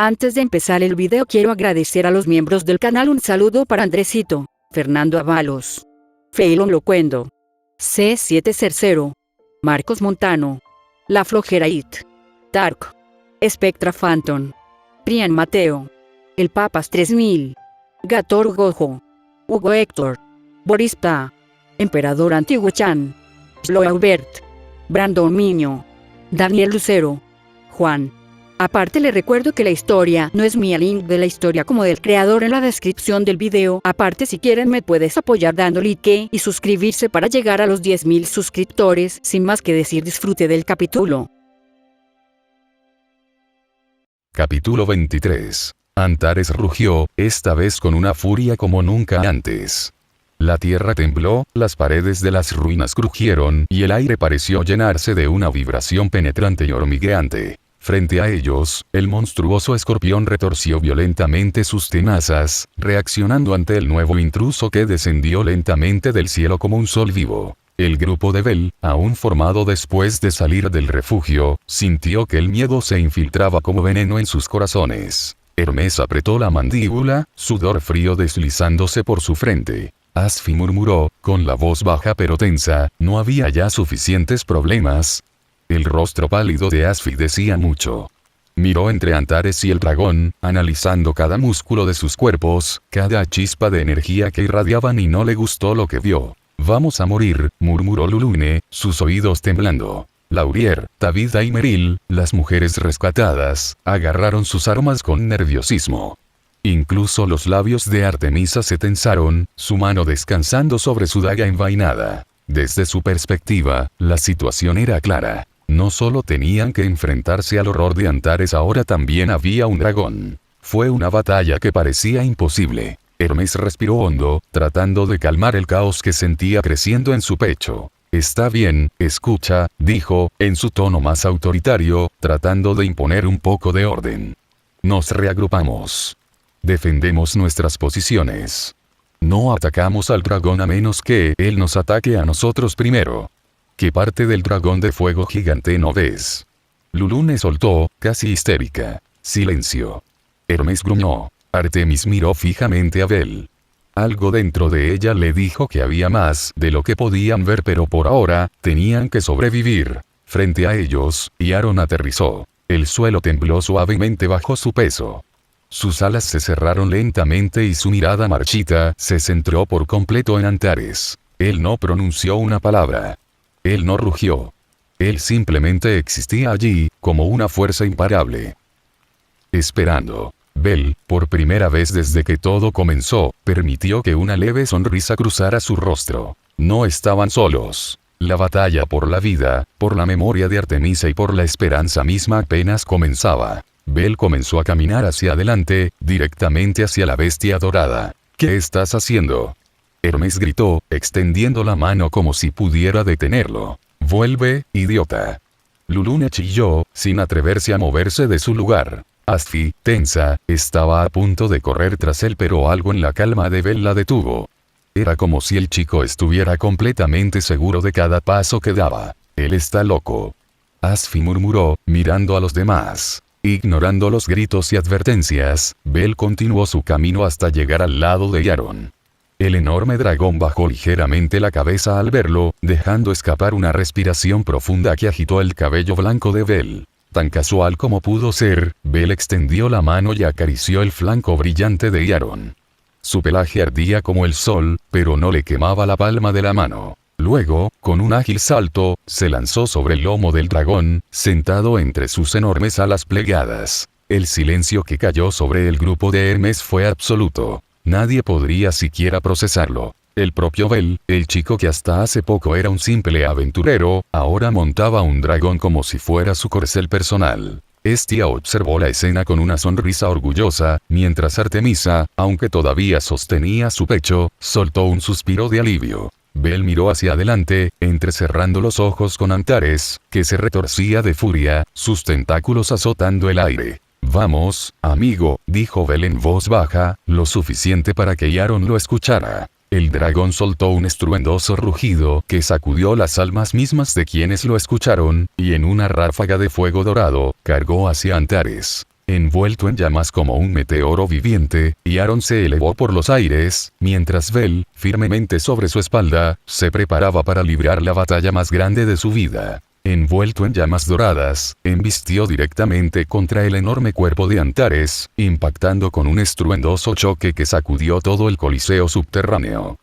Antes de empezar el video quiero agradecer a los miembros del canal. Un saludo para Andresito, Fernando Avalos, Feilon Locuendo, C7 Cercero, Marcos Montano, La Flojera It, Dark, Spectra Phantom, Prian Mateo, El Papas 3000, Gator Gojo, Hugo Héctor, Boris Pa, Emperador Antiguo Chan, Sloaubert, Brandon Miño, Daniel Lucero, Juan. Aparte le recuerdo que la historia no es mía, link de la historia como del creador en la descripción del video. Aparte si quieren me puedes apoyar dando like y suscribirse para llegar a los 10.000 suscriptores. Sin más que decir, disfrute del capítulo. Capítulo 23. Antares rugió, esta vez con una furia como nunca antes. La tierra tembló, las paredes de las ruinas crujieron y el aire pareció llenarse de una vibración penetrante y hormigueante. Frente a ellos, el monstruoso escorpión retorció violentamente sus tenazas, reaccionando ante el nuevo intruso que descendió lentamente del cielo como un sol vivo. El grupo de Bel, aún formado después de salir del refugio, sintió que el miedo se infiltraba como veneno en sus corazones. Hermes apretó la mandíbula, sudor frío deslizándose por su frente. Asfi murmuró, con la voz baja pero tensa, ¿no había ya suficientes problemas? El rostro pálido de Asfi decía mucho. Miró entre Antares y el dragón, analizando cada músculo de sus cuerpos, cada chispa de energía que irradiaban, y no le gustó lo que vio. «Vamos a morir», murmuró Lulune, sus oídos temblando. Laurier, Tabitha y Meril, las mujeres rescatadas, agarraron sus armas con nerviosismo. Incluso los labios de Artemisa se tensaron, su mano descansando sobre su daga envainada. Desde su perspectiva, la situación era clara. No solo tenían que enfrentarse al horror de Antares, ahora también había un dragón. Fue una batalla que parecía imposible. Hermes respiró hondo, tratando de calmar el caos que sentía creciendo en su pecho. «Está bien, escucha», dijo, en su tono más autoritario, tratando de imponer un poco de orden. «Nos reagrupamos. Defendemos nuestras posiciones. No atacamos al dragón a menos que él nos ataque a nosotros primero. ¿Qué parte del dragón de fuego gigante no ves?». Lulune soltó, casi histérica. «Silencio». Hermes gruñó. Artemis miró fijamente a Bel. Algo dentro de ella le dijo que había más de lo que podían ver, pero por ahora, tenían que sobrevivir. Frente a ellos, Iaron aterrizó. El suelo tembló suavemente bajo su peso. Sus alas se cerraron lentamente y su mirada marchita se centró por completo en Antares. Él no pronunció una palabra. Él no rugió. Él simplemente existía allí, como una fuerza imparable. Esperando. Bel, por primera vez desde que todo comenzó, permitió que una leve sonrisa cruzara su rostro. No estaban solos. La batalla por la vida, por la memoria de Artemisa y por la esperanza misma apenas comenzaba. Bel comenzó a caminar hacia adelante, directamente hacia la bestia dorada. «¿Qué estás haciendo?». Hermes gritó, extendiendo la mano como si pudiera detenerlo. «Vuelve, idiota». Lulune chilló, sin atreverse a moverse de su lugar. Asfi, tensa, estaba a punto de correr tras él, pero algo en la calma de Bel la detuvo. Era como si el chico estuviera completamente seguro de cada paso que daba. «Él está loco». Asfi murmuró, mirando a los demás. Ignorando los gritos y advertencias, Bel continuó su camino hasta llegar al lado de Iaron. El enorme dragón bajó ligeramente la cabeza al verlo, dejando escapar una respiración profunda que agitó el cabello blanco de Bel. Tan casual como pudo ser, Bel extendió la mano y acarició el flanco brillante de Iaron. Su pelaje ardía como el sol, pero no le quemaba la palma de la mano. Luego, con un ágil salto, se lanzó sobre el lomo del dragón, sentado entre sus enormes alas plegadas. El silencio que cayó sobre el grupo de Hermes fue absoluto. Nadie podría siquiera procesarlo. El propio Bel, el chico que hasta hace poco era un simple aventurero, ahora montaba un dragón como si fuera su corcel personal. Estia observó la escena con una sonrisa orgullosa, mientras Artemisa, aunque todavía sostenía su pecho, soltó un suspiro de alivio. Bel miró hacia adelante, entrecerrando los ojos con Antares, que se retorcía de furia, sus tentáculos azotando el aire. «Vamos, amigo», dijo Bel en voz baja, lo suficiente para que Iaron lo escuchara. El dragón soltó un estruendoso rugido que sacudió las almas mismas de quienes lo escucharon, y en una ráfaga de fuego dorado, cargó hacia Antares. Envuelto en llamas como un meteoro viviente, Aaron se elevó por los aires, mientras Bel, firmemente sobre su espalda, se preparaba para librar la batalla más grande de su vida. Envuelto en llamas doradas, embistió directamente contra el enorme cuerpo de Antares, impactando con un estruendoso choque que sacudió todo el coliseo subterráneo.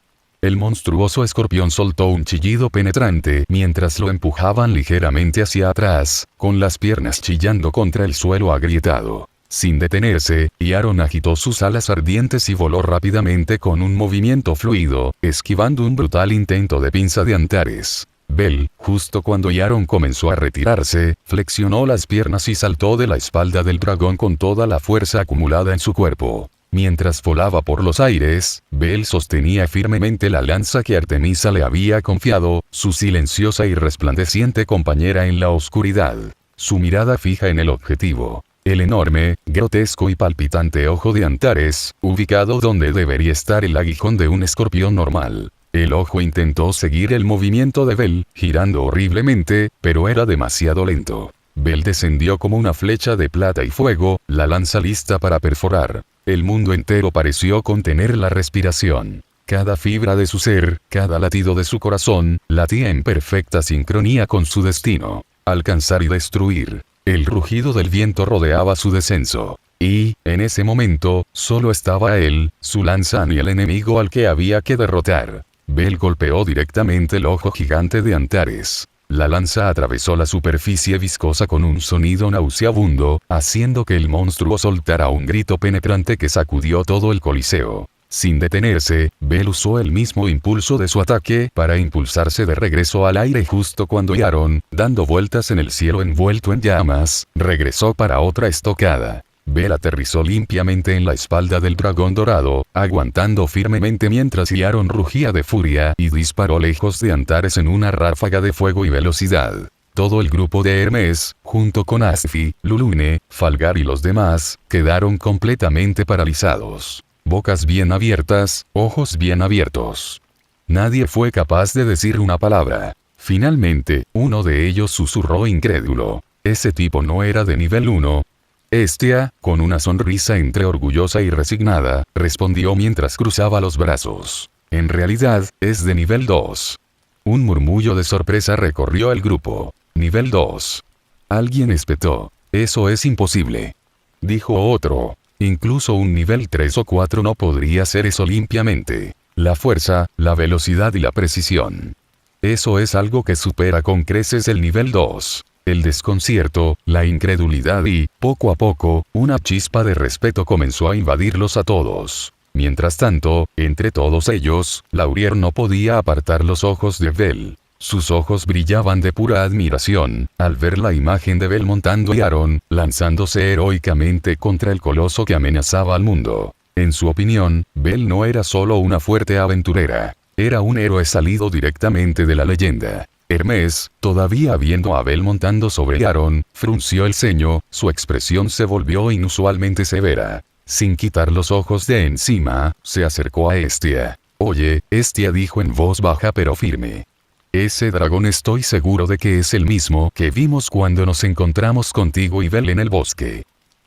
El monstruoso escorpión soltó un chillido penetrante mientras lo empujaban ligeramente hacia atrás, con las piernas chillando contra el suelo agrietado. Sin detenerse, Aaron agitó sus alas ardientes y voló rápidamente con un movimiento fluido, esquivando un brutal intento de pinza de Antares. Bel, justo cuando Aaron comenzó a retirarse, flexionó las piernas y saltó de la espalda del dragón con toda la fuerza acumulada en su cuerpo. Mientras volaba por los aires, Bel sostenía firmemente la lanza que Artemisa le había confiado, su silenciosa y resplandeciente compañera en la oscuridad. Su mirada fija en el objetivo. El enorme, grotesco y palpitante ojo de Antares, ubicado donde debería estar el aguijón de un escorpión normal. El ojo intentó seguir el movimiento de Bel, girando horriblemente, pero era demasiado lento. Bel descendió como una flecha de plata y fuego, la lanza lista para perforar. El mundo entero pareció contener la respiración. Cada fibra de su ser, cada latido de su corazón, latía en perfecta sincronía con su destino. Alcanzar y destruir. El rugido del viento rodeaba su descenso. Y, en ese momento, solo estaba él, su lanza y el enemigo al que había que derrotar. Bel golpeó directamente el ojo gigante de Antares. La lanza atravesó la superficie viscosa con un sonido nauseabundo, haciendo que el monstruo soltara un grito penetrante que sacudió todo el coliseo. Sin detenerse, Bel usó el mismo impulso de su ataque para impulsarse de regreso al aire justo cuando Aaron, dando vueltas en el cielo envuelto en llamas, regresó para otra estocada. Bel aterrizó limpiamente en la espalda del dragón dorado, aguantando firmemente mientras Aaron rugía de furia y disparó lejos de Antares en una ráfaga de fuego y velocidad. Todo el grupo de Hermes, junto con Asfi, Lulune, Falgar y los demás, quedaron completamente paralizados. Bocas bien abiertas, ojos bien abiertos. Nadie fue capaz de decir una palabra. Finalmente, uno de ellos susurró incrédulo. Ese tipo no era de nivel 1. Hestia, con una sonrisa entre orgullosa y resignada, respondió mientras cruzaba los brazos. En realidad, es de nivel 2. Un murmullo de sorpresa recorrió el grupo. Nivel 2. Alguien espetó. Eso es imposible. Dijo otro. Incluso un nivel 3 o 4 no podría hacer eso limpiamente. La fuerza, la velocidad y la precisión. Eso es algo que supera con creces el nivel 2. El desconcierto, la incredulidad y, poco a poco, una chispa de respeto comenzó a invadirlos a todos. Mientras tanto, entre todos ellos, Laurier no podía apartar los ojos de Bel. Sus ojos brillaban de pura admiración, al ver la imagen de Bel montando a Aaron, lanzándose heroicamente contra el coloso que amenazaba al mundo. En su opinión, Bel no era solo una fuerte aventurera. Era un héroe salido directamente de la leyenda. Hermes, todavía viendo a Bel montando sobre Aaron, frunció el ceño, su expresión se volvió inusualmente severa. Sin quitar los ojos de encima, se acercó a Hestia. Oye, Hestia dijo en voz baja pero firme. Ese dragón estoy seguro de que es el mismo que vimos cuando nos encontramos contigo y Bel en el bosque.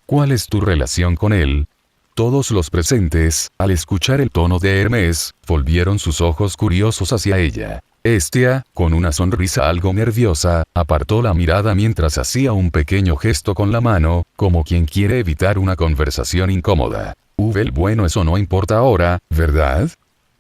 ¿Cuál es tu relación con él? Todos los presentes, al escuchar el tono de Hermes, volvieron sus ojos curiosos hacia ella. Hestia, con una sonrisa algo nerviosa, apartó la mirada mientras hacía un pequeño gesto con la mano, como quien quiere evitar una conversación incómoda. Bel, bueno, eso no importa ahora, ¿verdad?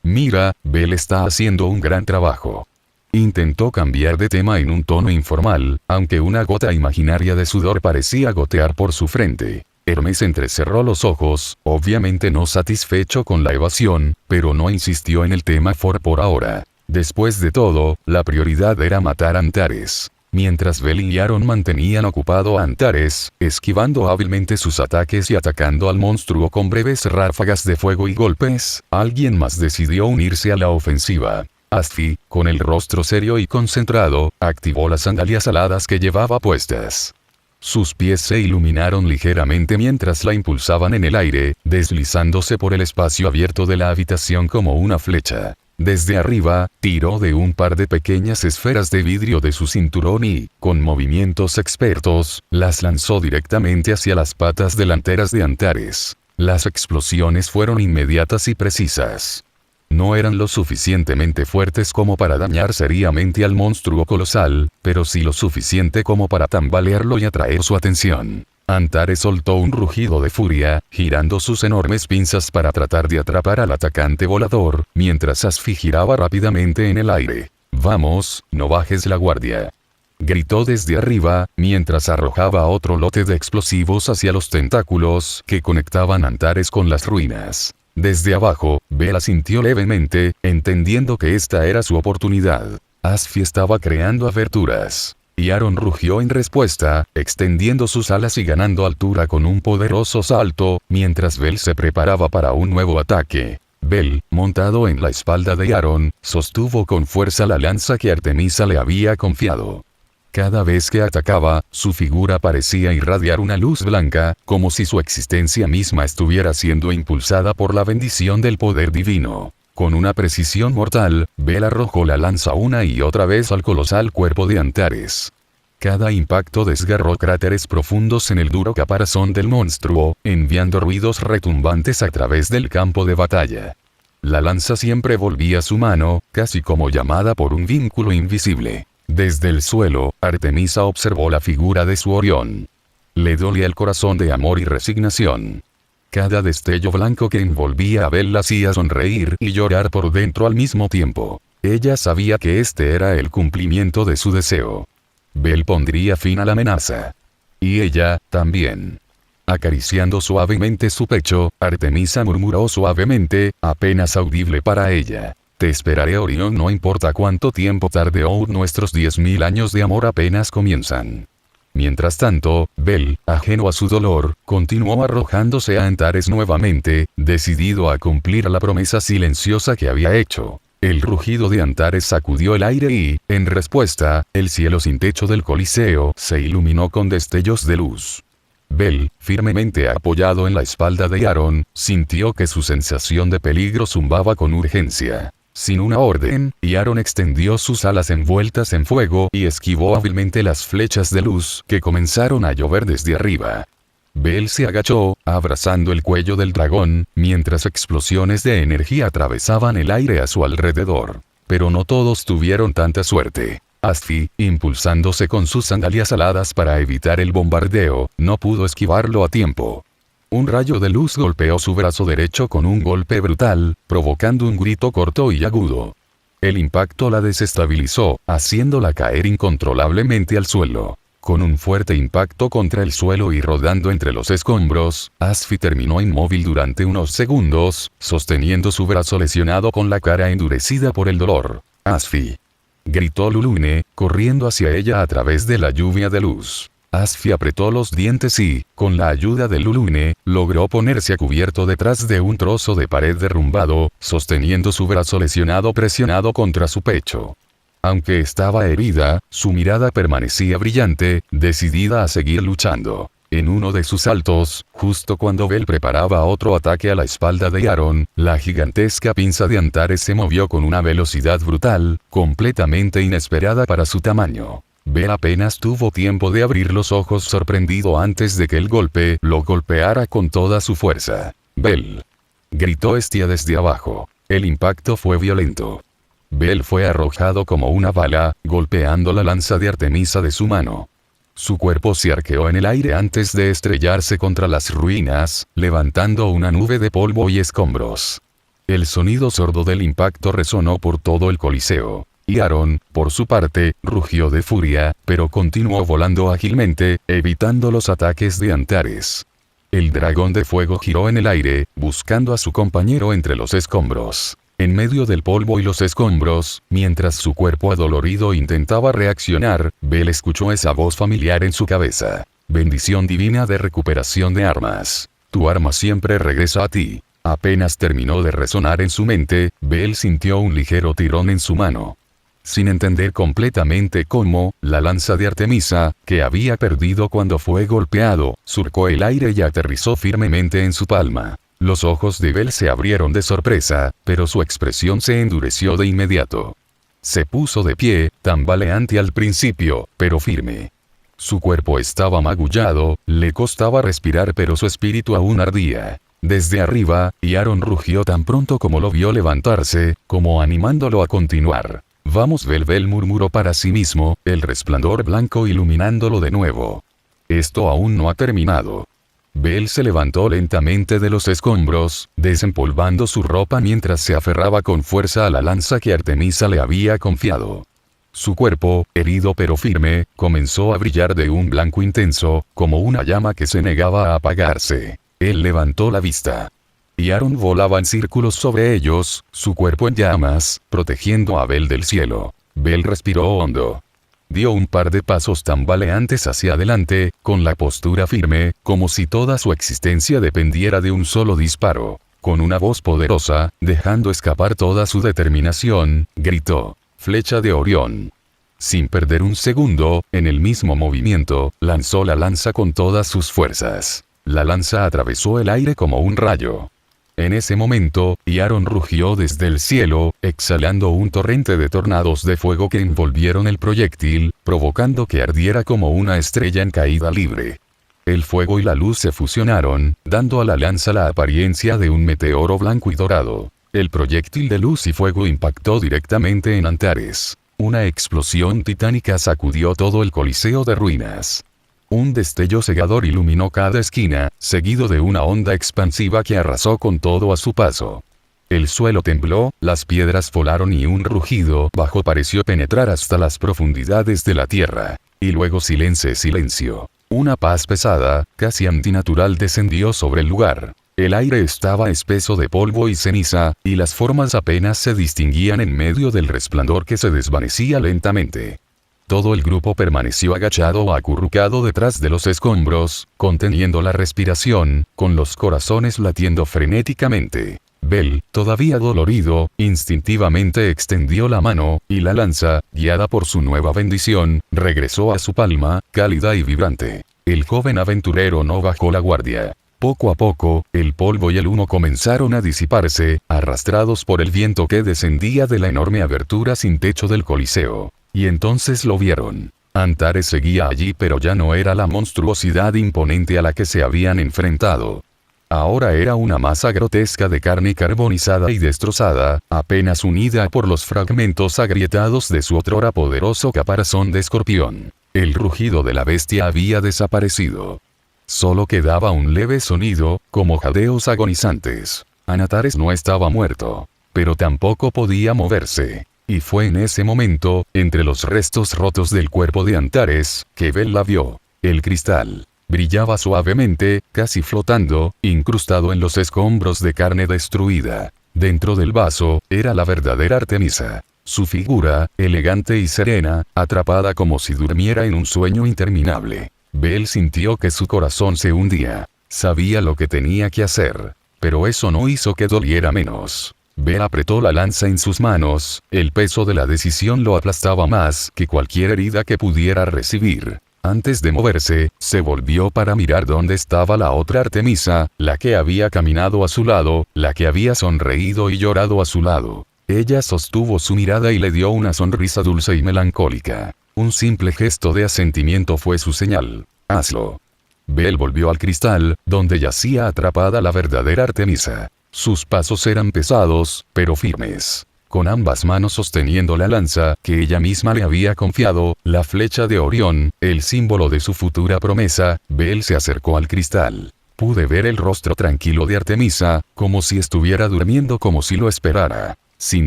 Mira, Bel está haciendo un gran trabajo. Intentó cambiar de tema en un tono informal, aunque una gota imaginaria de sudor parecía gotear por su frente. Hermes entrecerró los ojos, obviamente no satisfecho con la evasión, pero no insistió en el tema por ahora. Después de todo, la prioridad era matar a Antares. Mientras Bel y Aaron mantenían ocupado a Antares, esquivando hábilmente sus ataques y atacando al monstruo con breves ráfagas de fuego y golpes, alguien más decidió unirse a la ofensiva. Asfi, con el rostro serio y concentrado, activó las sandalias aladas que llevaba puestas. Sus pies se iluminaron ligeramente mientras la impulsaban en el aire, deslizándose por el espacio abierto de la habitación como una flecha. Desde arriba, tiró de un par de pequeñas esferas de vidrio de su cinturón y, con movimientos expertos, las lanzó directamente hacia las patas delanteras de Antares. Las explosiones fueron inmediatas y precisas. No eran lo suficientemente fuertes como para dañar seriamente al monstruo colosal, pero sí lo suficiente como para tambalearlo y atraer su atención. Antares soltó un rugido de furia, girando sus enormes pinzas para tratar de atrapar al atacante volador, mientras Asfi giraba rápidamente en el aire. «Vamos, no bajes la guardia», gritó desde arriba, mientras arrojaba otro lote de explosivos hacia los tentáculos que conectaban Antares con las ruinas. Desde abajo, Bell sintió levemente, entendiendo que esta era su oportunidad. Asfi estaba creando aberturas. Y Aaron rugió en respuesta, extendiendo sus alas y ganando altura con un poderoso salto, mientras Bell se preparaba para un nuevo ataque. Bell, montado en la espalda de Aaron, sostuvo con fuerza la lanza que Artemisa le había confiado. Cada vez que atacaba, su figura parecía irradiar una luz blanca, como si su existencia misma estuviera siendo impulsada por la bendición del poder divino. Con una precisión mortal, Bell arrojó la lanza una y otra vez al colosal cuerpo de Antares. Cada impacto desgarró cráteres profundos en el duro caparazón del monstruo, enviando ruidos retumbantes a través del campo de batalla. La lanza siempre volvía a su mano, casi como llamada por un vínculo invisible. Desde el suelo, Artemisa observó la figura de su Orión. Le dolía el corazón de amor y resignación. Cada destello blanco que envolvía a Bell la hacía sonreír y llorar por dentro al mismo tiempo. Ella sabía que este era el cumplimiento de su deseo. Bell pondría fin a la amenaza. Y ella, también. Acariciando suavemente su pecho, Artemisa murmuró suavemente, apenas audible para ella. «Te esperaré, Orión, no importa cuánto tiempo tarde o nuestros 10.000 años de amor apenas comienzan». Mientras tanto, Bell, ajeno a su dolor, continuó arrojándose a Antares nuevamente, decidido a cumplir la promesa silenciosa que había hecho. El rugido de Antares sacudió el aire y, en respuesta, el cielo sin techo del Coliseo se iluminó con destellos de luz. Bell, firmemente apoyado en la espalda de Aaron, sintió que su sensación de peligro zumbaba con urgencia. Sin una orden, Aaron extendió sus alas envueltas en fuego y esquivó hábilmente las flechas de luz que comenzaron a llover desde arriba. Bell se agachó, abrazando el cuello del dragón, mientras explosiones de energía atravesaban el aire a su alrededor. Pero no todos tuvieron tanta suerte. Asfi, impulsándose con sus sandalias aladas para evitar el bombardeo, no pudo esquivarlo a tiempo. Un rayo de luz golpeó su brazo derecho con un golpe brutal, provocando un grito corto y agudo. El impacto la desestabilizó, haciéndola caer incontrolablemente al suelo. Con un fuerte impacto contra el suelo y rodando entre los escombros, Asfi terminó inmóvil durante unos segundos, sosteniendo su brazo lesionado con la cara endurecida por el dolor. «Asfi», gritó Lulune, corriendo hacia ella a través de la lluvia de luz. Asfi apretó los dientes y, con la ayuda de Lulune, logró ponerse a cubierto detrás de un trozo de pared derrumbado, sosteniendo su brazo lesionado presionado contra su pecho. Aunque estaba herida, su mirada permanecía brillante, decidida a seguir luchando. En uno de sus saltos, justo cuando Bell preparaba otro ataque a la espalda de Aaron, la gigantesca pinza de Antares se movió con una velocidad brutal, completamente inesperada para su tamaño. Bell apenas tuvo tiempo de abrir los ojos sorprendido antes de que el golpe lo golpeara con toda su fuerza. «Bell», gritó Hestia desde abajo. El impacto fue violento. Bell fue arrojado como una bala, golpeando la lanza de Artemisa de su mano. Su cuerpo se arqueó en el aire antes de estrellarse contra las ruinas, levantando una nube de polvo y escombros. El sonido sordo del impacto resonó por todo el Coliseo. Y Aaron, por su parte, rugió de furia, pero continuó volando ágilmente, evitando los ataques de Antares. El dragón de fuego giró en el aire, buscando a su compañero entre los escombros. En medio del polvo y los escombros, mientras su cuerpo adolorido intentaba reaccionar, Bell escuchó esa voz familiar en su cabeza. «Bendición divina de recuperación de armas. Tu arma siempre regresa a ti». Apenas terminó de resonar en su mente, Bell sintió un ligero tirón en su mano. Sin entender completamente cómo, la lanza de Artemisa, que había perdido cuando fue golpeado, surcó el aire y aterrizó firmemente en su palma. Los ojos de Bel se abrieron de sorpresa, pero su expresión se endureció de inmediato. Se puso de pie, tambaleante al principio, pero firme. Su cuerpo estaba magullado, le costaba respirar pero su espíritu aún ardía. Desde arriba, Aaron rugió tan pronto como lo vio levantarse, como animándolo a continuar. Vamos, Bel murmuró para sí mismo, el resplandor blanco iluminándolo de nuevo. Esto aún no ha terminado. Bel se levantó lentamente de los escombros, desempolvando su ropa mientras se aferraba con fuerza a la lanza que Artemisa le había confiado. Su cuerpo, herido pero firme, comenzó a brillar de un blanco intenso, como una llama que se negaba a apagarse. Él levantó la vista. Aaron volaba en círculos sobre ellos, su cuerpo en llamas, protegiendo a Bel del cielo. Bel respiró hondo. Dio un par de pasos tambaleantes hacia adelante, con la postura firme, como si toda su existencia dependiera de un solo disparo. Con una voz poderosa, dejando escapar toda su determinación, gritó: «Flecha de Orión». Sin perder un segundo, en el mismo movimiento, lanzó la lanza con todas sus fuerzas. La lanza atravesó el aire como un rayo. En ese momento, Aaron rugió desde el cielo, exhalando un torrente de tornados de fuego que envolvieron el proyectil, provocando que ardiera como una estrella en caída libre. El fuego y la luz se fusionaron, dando a la lanza la apariencia de un meteoro blanco y dorado. El proyectil de luz y fuego impactó directamente en Antares. Una explosión titánica sacudió todo el coliseo de ruinas. Un destello cegador iluminó cada esquina, seguido de una onda expansiva que arrasó con todo a su paso. El suelo tembló, las piedras volaron y un rugido bajo pareció penetrar hasta las profundidades de la tierra. Y luego silencio. Una paz pesada, casi antinatural descendió sobre el lugar. El aire estaba espeso de polvo y ceniza, y las formas apenas se distinguían en medio del resplandor que se desvanecía lentamente. Todo el grupo permaneció agachado o acurrucado detrás de los escombros, conteniendo la respiración, con los corazones latiendo frenéticamente. Bel, todavía dolorido, instintivamente extendió la mano, y la lanza, guiada por su nueva bendición, regresó a su palma, cálida y vibrante. El joven aventurero no bajó la guardia. Poco a poco, el polvo y el humo comenzaron a disiparse, arrastrados por el viento que descendía de la enorme abertura sin techo del Coliseo. Y entonces lo vieron. Antares seguía allí, pero ya no era la monstruosidad imponente a la que se habían enfrentado. Ahora era una masa grotesca de carne carbonizada y destrozada, apenas unida por los fragmentos agrietados de su otrora poderoso caparazón de escorpión. El rugido de la bestia había desaparecido. Solo quedaba un leve sonido, como jadeos agonizantes. Antares no estaba muerto, pero tampoco podía moverse. Y fue en ese momento, entre los restos rotos del cuerpo de Antares, que Bel la vio. El cristal brillaba suavemente, casi flotando, incrustado en los escombros de carne destruida. Dentro del vaso, era la verdadera Artemisa. Su figura, elegante y serena, atrapada como si durmiera en un sueño interminable. Bel sintió que su corazón se hundía. Sabía lo que tenía que hacer. Pero eso no hizo que doliera menos. Bel apretó la lanza en sus manos, el peso de la decisión lo aplastaba más que cualquier herida que pudiera recibir. Antes de moverse, se volvió para mirar dónde estaba la otra Artemisa, la que había caminado a su lado, la que había sonreído y llorado a su lado. Ella sostuvo su mirada y le dio una sonrisa dulce y melancólica. Un simple gesto de asentimiento fue su señal. «Hazlo». Bel volvió al cristal, donde yacía atrapada la verdadera Artemisa. Sus pasos eran pesados, pero firmes. Con ambas manos sosteniendo la lanza que ella misma le había confiado, la flecha de Orión, el símbolo de su futura promesa, Bel se acercó al cristal. Pude ver el rostro tranquilo de Artemisa, como si estuviera durmiendo, como si lo esperara. Sin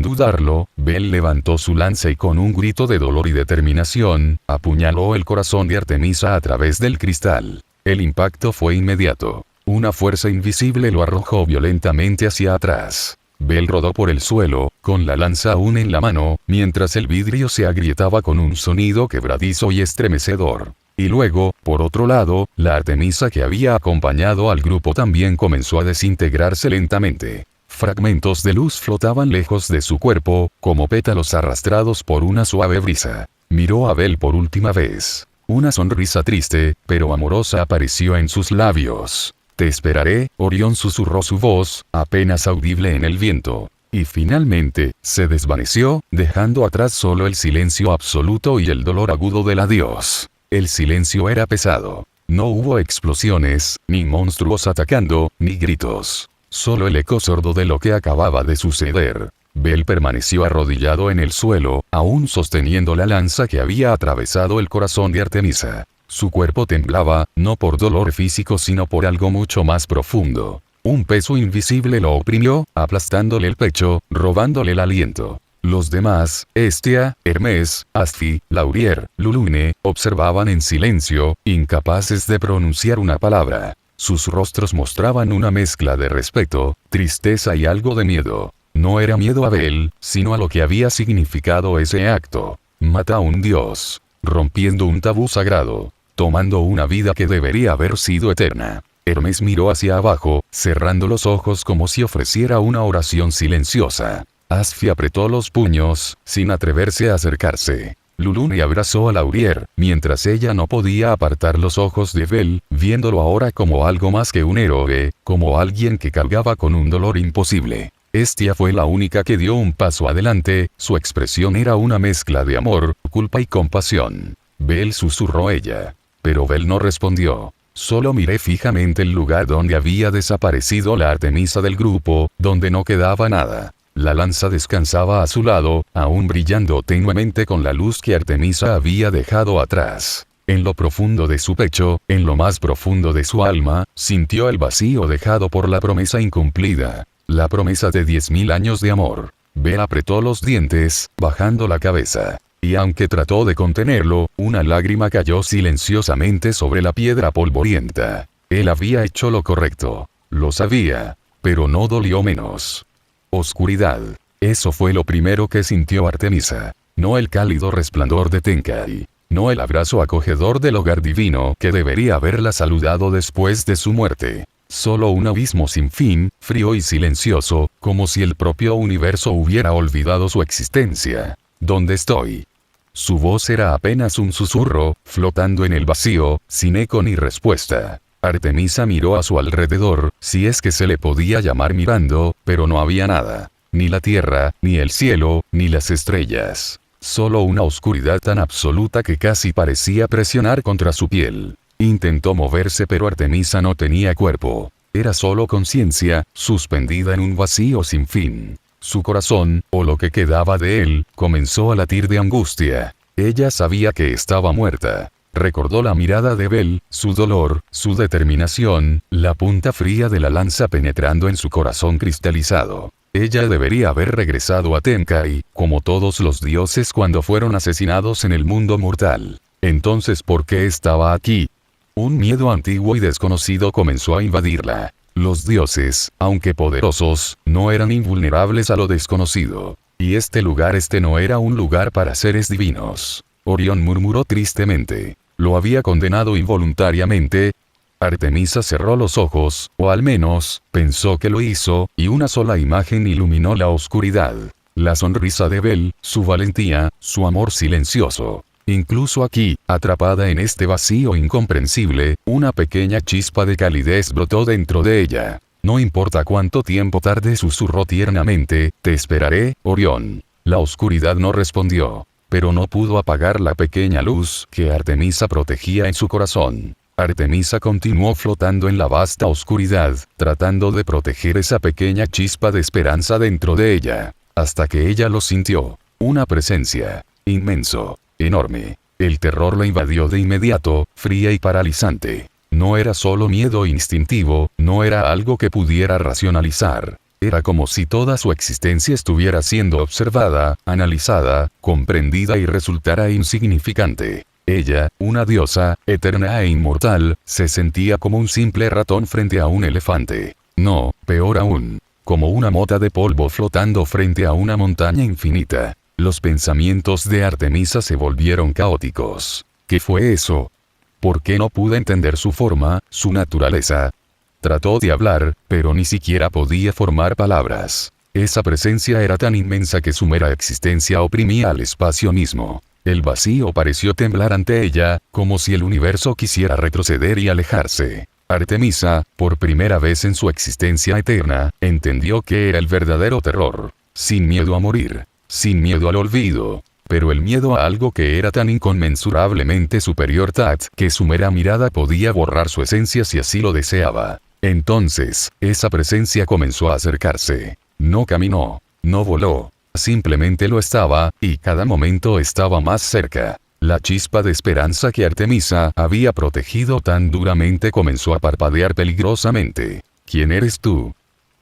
dudarlo, Bel levantó su lanza y con un grito de dolor y determinación, apuñaló el corazón de Artemisa a través del cristal. El impacto fue inmediato. Una fuerza invisible lo arrojó violentamente hacia atrás. Bel rodó por el suelo, con la lanza aún en la mano, mientras el vidrio se agrietaba con un sonido quebradizo y estremecedor. Y luego, por otro lado, la Artemisa que había acompañado al grupo también comenzó a desintegrarse lentamente. Fragmentos de luz flotaban lejos de su cuerpo, como pétalos arrastrados por una suave brisa. Miró a Bel por última vez. Una sonrisa triste, pero amorosa apareció en sus labios. Te esperaré, Orión, susurró su voz, apenas audible en el viento. Y finalmente, se desvaneció, dejando atrás solo el silencio absoluto y el dolor agudo del adiós. El silencio era pesado. No hubo explosiones, ni monstruos atacando, ni gritos. Solo el eco sordo de lo que acababa de suceder. Bel permaneció arrodillado en el suelo, aún sosteniendo la lanza que había atravesado el corazón de Artemisa. Su cuerpo temblaba, no por dolor físico sino por algo mucho más profundo. Un peso invisible lo oprimió, aplastándole el pecho, robándole el aliento. Los demás, Hestia, Hermes, Asfi, Laurier, Lulune, observaban en silencio, incapaces de pronunciar una palabra. Sus rostros mostraban una mezcla de respeto, tristeza y algo de miedo. No era miedo a Bel, sino a lo que había significado ese acto. Mata a un dios, rompiendo un tabú sagrado, tomando una vida que debería haber sido eterna. Hermes miró hacia abajo, cerrando los ojos como si ofreciera una oración silenciosa. Asfi apretó los puños, sin atreverse a acercarse. Lulune abrazó a Laurier, mientras ella no podía apartar los ojos de Bel, viéndolo ahora como algo más que un héroe, como alguien que cargaba con un dolor imposible. Hestia fue la única que dio un paso adelante, su expresión era una mezcla de amor, culpa y compasión. Bel, susurró ella. Pero Bel no respondió. Solo miré fijamente el lugar donde había desaparecido la Artemisa del grupo, donde no quedaba nada. La lanza descansaba a su lado, aún brillando tenuemente con la luz que Artemisa había dejado atrás. En lo profundo de su pecho, en lo más profundo de su alma, sintió el vacío dejado por la promesa incumplida. La promesa de 10.000 años de amor. Bel apretó los dientes, bajando la cabeza. Y aunque trató de contenerlo, una lágrima cayó silenciosamente sobre la piedra polvorienta. Él había hecho lo correcto. Lo sabía. Pero no dolió menos. Oscuridad. Eso fue lo primero que sintió Artemisa. No el cálido resplandor de Tenkai. No el abrazo acogedor del hogar divino que debería haberla saludado después de su muerte. Solo un abismo sin fin, frío y silencioso, como si el propio universo hubiera olvidado su existencia. ¿Dónde estoy? Su voz era apenas un susurro, flotando en el vacío, sin eco ni respuesta. Artemisa miró a su alrededor, si es que se le podía llamar mirando, pero no había nada. Ni la tierra, ni el cielo, ni las estrellas. Solo una oscuridad tan absoluta que casi parecía presionar contra su piel. Intentó moverse pero Artemisa no tenía cuerpo. Era solo conciencia, suspendida en un vacío sin fin. Su corazón, o lo que quedaba de él, comenzó a latir de angustia. Ella sabía que estaba muerta. Recordó la mirada de Bel, su dolor, su determinación, la punta fría de la lanza penetrando en su corazón cristalizado. Ella debería haber regresado a Tenkai, como todos los dioses cuando fueron asesinados en el mundo mortal. Entonces, ¿por qué estaba aquí? Un miedo antiguo y desconocido comenzó a invadirla. Los dioses, aunque poderosos, no eran invulnerables a lo desconocido. Y este lugar no era un lugar para seres divinos. Orión murmuró tristemente. Lo había condenado involuntariamente. Artemisa cerró los ojos, o al menos, pensó que lo hizo, y una sola imagen iluminó la oscuridad. La sonrisa de Bel, su valentía, su amor silencioso. Incluso aquí, atrapada en este vacío incomprensible, una pequeña chispa de calidez brotó dentro de ella. No importa cuánto tiempo tarde, susurró tiernamente, te esperaré, Orión. La oscuridad no respondió, pero no pudo apagar la pequeña luz que Artemisa protegía en su corazón. Artemisa continuó flotando en la vasta oscuridad, tratando de proteger esa pequeña chispa de esperanza dentro de ella, hasta que ella lo sintió. Una presencia. Inmenso. Enorme. El terror la invadió de inmediato, fría y paralizante. No era solo miedo instintivo, no era algo que pudiera racionalizar. Era como si toda su existencia estuviera siendo observada, analizada, comprendida y resultara insignificante. Ella, una diosa, eterna e inmortal, se sentía como un simple ratón frente a un elefante. No, peor aún. Como una mota de polvo flotando frente a una montaña infinita. Los pensamientos de Artemisa se volvieron caóticos. ¿Qué fue eso? ¿Por qué no pude entender su forma, su naturaleza? Trató de hablar, pero ni siquiera podía formar palabras. Esa presencia era tan inmensa que su mera existencia oprimía al espacio mismo. El vacío pareció temblar ante ella, como si el universo quisiera retroceder y alejarse. Artemisa, por primera vez en su existencia eterna, entendió qué era el verdadero terror. Sin miedo a morir, sin miedo al olvido, pero el miedo a algo que era tan inconmensurablemente superior que su mera mirada podía borrar su esencia si así lo deseaba. Entonces, esa presencia comenzó a acercarse. No caminó, no voló, simplemente lo estaba, y cada momento estaba más cerca. La chispa de esperanza que Artemisa había protegido tan duramente comenzó a parpadear peligrosamente. ¿Quién eres tú?,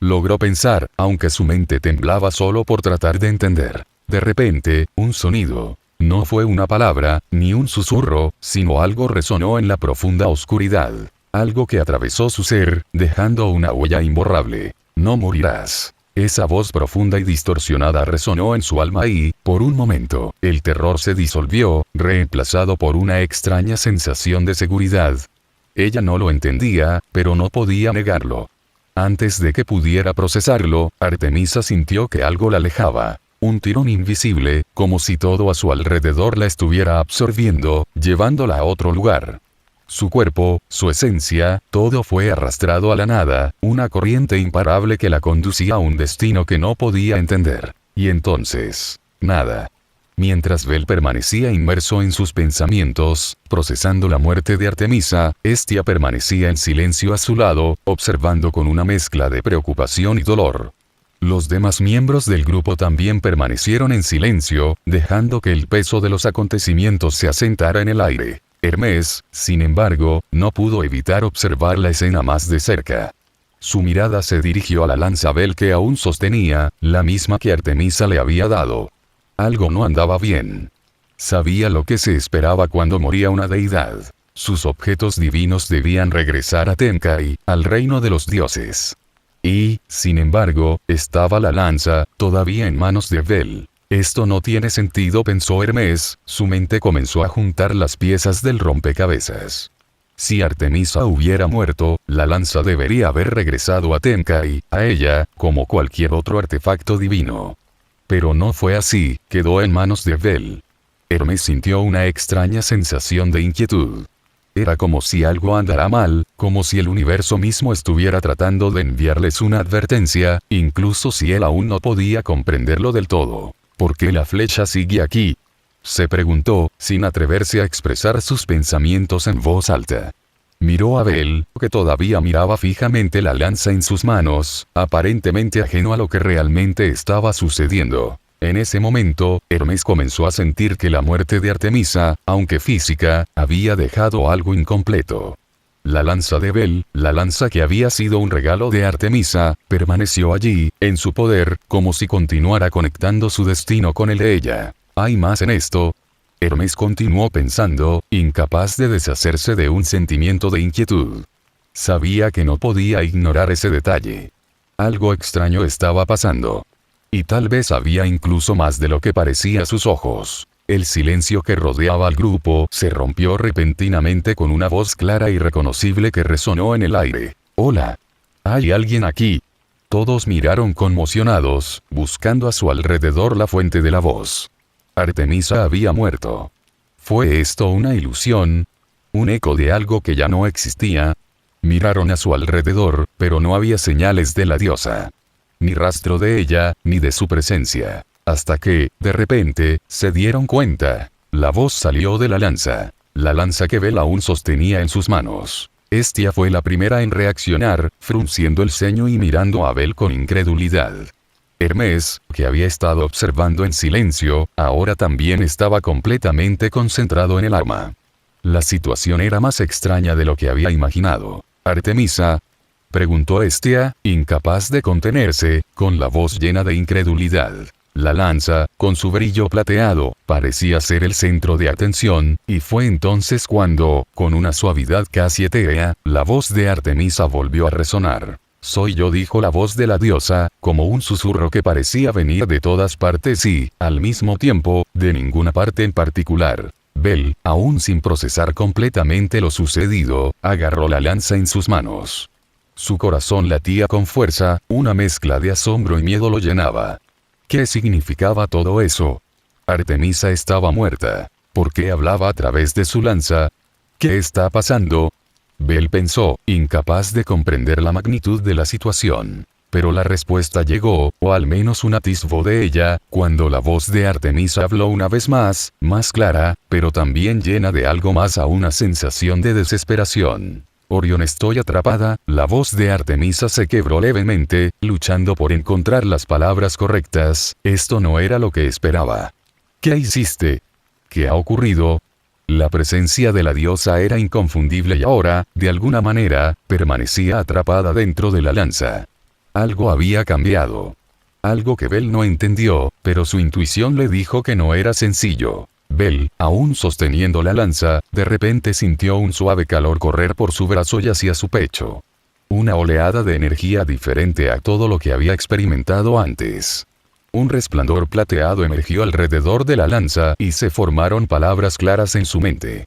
logró pensar, aunque su mente temblaba solo por tratar de entender. De repente, un sonido. No fue una palabra, ni un susurro, sino algo resonó en la profunda oscuridad. Algo que atravesó su ser, dejando una huella imborrable. No morirás. Esa voz profunda y distorsionada resonó en su alma y, por un momento, el terror se disolvió, reemplazado por una extraña sensación de seguridad. Ella no lo entendía, pero no podía negarlo. Antes de que pudiera procesarlo, Artemisa sintió que algo la alejaba. Un tirón invisible, como si todo a su alrededor la estuviera absorbiendo, llevándola a otro lugar. Su cuerpo, su esencia, todo fue arrastrado a la nada, una corriente imparable que la conducía a un destino que no podía entender. Y entonces, nada. Mientras Bel permanecía inmerso en sus pensamientos, procesando la muerte de Artemisa, Hestia permanecía en silencio a su lado, observando con una mezcla de preocupación y dolor. Los demás miembros del grupo también permanecieron en silencio, dejando que el peso de los acontecimientos se asentara en el aire. Hermes, sin embargo, no pudo evitar observar la escena más de cerca. Su mirada se dirigió a la lanza Bel que aún sostenía, la misma que Artemisa le había dado. Algo no andaba bien. Sabía lo que se esperaba cuando moría una deidad. Sus objetos divinos debían regresar a Tenkai, al reino de los dioses. Y, sin embargo, estaba la lanza, todavía en manos de Bel. Esto no tiene sentido, pensó Hermes, su mente comenzó a juntar las piezas del rompecabezas. Si Artemisa hubiera muerto, la lanza debería haber regresado a Tenkai, a ella, como cualquier otro artefacto divino. Pero no fue así, quedó en manos de Bel. Hermes sintió una extraña sensación de inquietud. Era como si algo andara mal, como si el universo mismo estuviera tratando de enviarles una advertencia, incluso si él aún no podía comprenderlo del todo. ¿Por qué la flecha sigue aquí?, se preguntó, sin atreverse a expresar sus pensamientos en voz alta. Miró a Bel, que todavía miraba fijamente la lanza en sus manos, aparentemente ajeno a lo que realmente estaba sucediendo. En ese momento, Hermes comenzó a sentir que la muerte de Artemisa, aunque física, había dejado algo incompleto. La lanza de Bel, la lanza que había sido un regalo de Artemisa, permaneció allí, en su poder, como si continuara conectando su destino con el de ella. ¿Hay más en esto?, Hermes continuó pensando, incapaz de deshacerse de un sentimiento de inquietud. Sabía que no podía ignorar ese detalle. Algo extraño estaba pasando. Y tal vez había incluso más de lo que parecía a sus ojos. El silencio que rodeaba al grupo se rompió repentinamente con una voz clara y reconocible que resonó en el aire. «Hola. ¿Hay alguien aquí?». Todos miraron conmocionados, buscando a su alrededor la fuente de la voz. Artemisa había muerto. ¿Fue esto una ilusión? ¿Un eco de algo que ya no existía? Miraron a su alrededor, pero no había señales de la diosa. Ni rastro de ella, ni de su presencia. Hasta que, de repente, se dieron cuenta. La voz salió de la lanza que Bel aún sostenía en sus manos. Hestia fue la primera en reaccionar, frunciendo el ceño y mirando a Bel con incredulidad. Hermes, que había estado observando en silencio, ahora también estaba completamente concentrado en el arma. La situación era más extraña de lo que había imaginado. «¿Artemisa?», preguntó Hestia, incapaz de contenerse, con la voz llena de incredulidad. La lanza, con su brillo plateado, parecía ser el centro de atención, y fue entonces cuando, con una suavidad casi etérea, la voz de Artemisa volvió a resonar. «Soy yo», dijo la voz de la diosa, como un susurro que parecía venir de todas partes y, al mismo tiempo, de ninguna parte en particular. Bel, aún sin procesar completamente lo sucedido, agarró la lanza en sus manos. Su corazón latía con fuerza, una mezcla de asombro y miedo lo llenaba. ¿Qué significaba todo eso? Artemisa estaba muerta. ¿Por qué hablaba a través de su lanza? ¿Qué está pasando? Bel pensó, incapaz de comprender la magnitud de la situación. Pero la respuesta llegó, o al menos un atisbo de ella, cuando la voz de Artemisa habló una vez más clara, pero también llena de algo más a una sensación de desesperación. Orión, estoy atrapada. La voz de Artemisa se quebró levemente, luchando por encontrar las palabras correctas. Esto no era lo que esperaba. ¿Qué hiciste? ¿Qué ha ocurrido? La presencia de la diosa era inconfundible y ahora, de alguna manera, permanecía atrapada dentro de la lanza. Algo había cambiado. Algo que Bel no entendió, pero su intuición le dijo que no era sencillo. Bel, aún sosteniendo la lanza, de repente sintió un suave calor correr por su brazo y hacia su pecho. Una oleada de energía diferente a todo lo que había experimentado antes. Un resplandor plateado emergió alrededor de la lanza y se formaron palabras claras en su mente.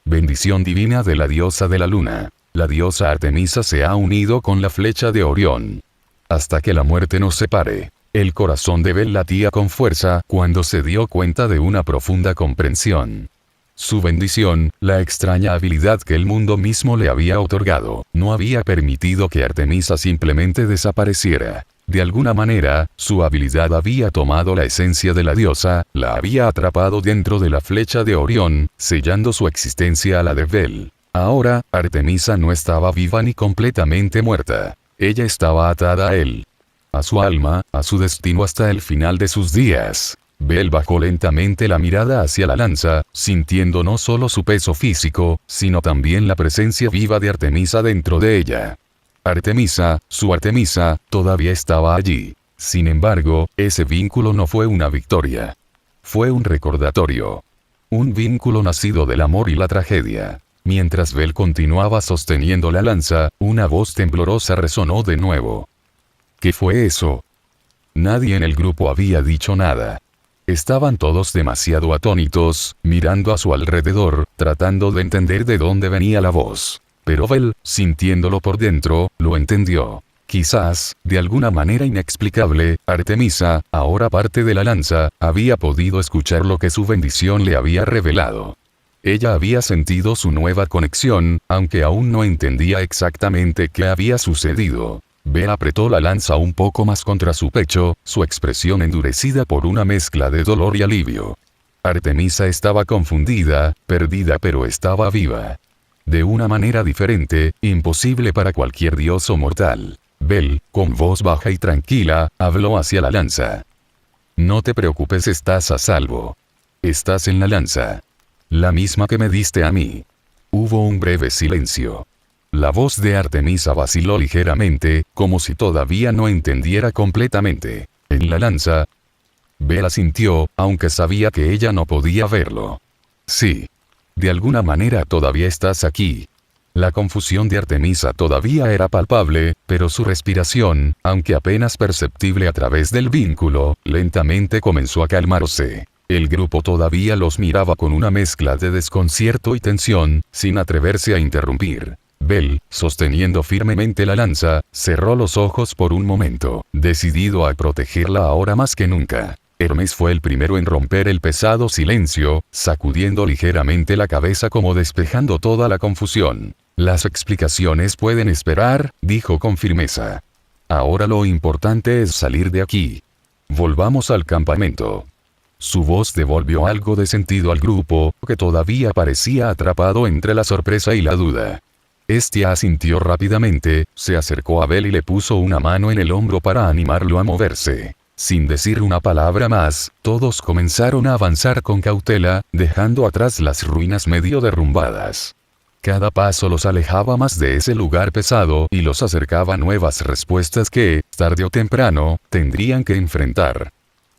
Bendición divina de la diosa de la luna. La diosa Artemisa se ha unido con la flecha de Orión. Hasta que la muerte nos separe. El corazón de Bel latía con fuerza cuando se dio cuenta de una profunda comprensión. Su bendición, la extraña habilidad que el mundo mismo le había otorgado, no había permitido que Artemisa simplemente desapareciera. De alguna manera, su habilidad había tomado la esencia de la diosa, la había atrapado dentro de la flecha de Orión, sellando su existencia a la de Bel. Ahora, Artemisa no estaba viva ni completamente muerta. Ella estaba atada a él. A su alma, a su destino hasta el final de sus días. Bel bajó lentamente la mirada hacia la lanza, sintiendo no solo su peso físico, sino también la presencia viva de Artemisa dentro de ella. Artemisa, su Artemisa, todavía estaba allí. Sin embargo, ese vínculo no fue una victoria. Fue un recordatorio. Un vínculo nacido del amor y la tragedia. Mientras Bel continuaba sosteniendo la lanza, una voz temblorosa resonó de nuevo. ¿Qué fue eso? Nadie en el grupo había dicho nada. Estaban todos demasiado atónitos, mirando a su alrededor, tratando de entender de dónde venía la voz. Pero Bel, sintiéndolo por dentro, lo entendió. Quizás, de alguna manera inexplicable, Artemisa, ahora parte de la lanza, había podido escuchar lo que su bendición le había revelado. Ella había sentido su nueva conexión, aunque aún no entendía exactamente qué había sucedido. Bel apretó la lanza un poco más contra su pecho, su expresión endurecida por una mezcla de dolor y alivio. Artemisa estaba confundida, perdida, pero estaba viva. De una manera diferente, imposible para cualquier dios o mortal. Bel, con voz baja y tranquila, habló hacia la lanza. No te preocupes, estás a salvo. Estás en la lanza. La misma que me diste a mí. Hubo un breve silencio. La voz de Artemisa vaciló ligeramente, como si todavía no entendiera completamente. ¿En la lanza? Bel asintió, aunque sabía que ella no podía verlo. Sí. De alguna manera todavía estás aquí. La confusión de Artemisa todavía era palpable, pero su respiración, aunque apenas perceptible a través del vínculo, lentamente comenzó a calmarse. El grupo todavía los miraba con una mezcla de desconcierto y tensión, sin atreverse a interrumpir. Bel, sosteniendo firmemente la lanza, cerró los ojos por un momento, decidido a protegerla ahora más que nunca. Hermes fue el primero en romper el pesado silencio, sacudiendo ligeramente la cabeza como despejando toda la confusión. Las explicaciones pueden esperar, dijo con firmeza. Ahora lo importante es salir de aquí. Volvamos al campamento. Su voz devolvió algo de sentido al grupo, que todavía parecía atrapado entre la sorpresa y la duda. Este asintió rápidamente, se acercó a Bel y le puso una mano en el hombro para animarlo a moverse. Sin decir una palabra más, todos comenzaron a avanzar con cautela, dejando atrás las ruinas medio derrumbadas. Cada paso los alejaba más de ese lugar pesado y los acercaba a nuevas respuestas que, tarde o temprano, tendrían que enfrentar.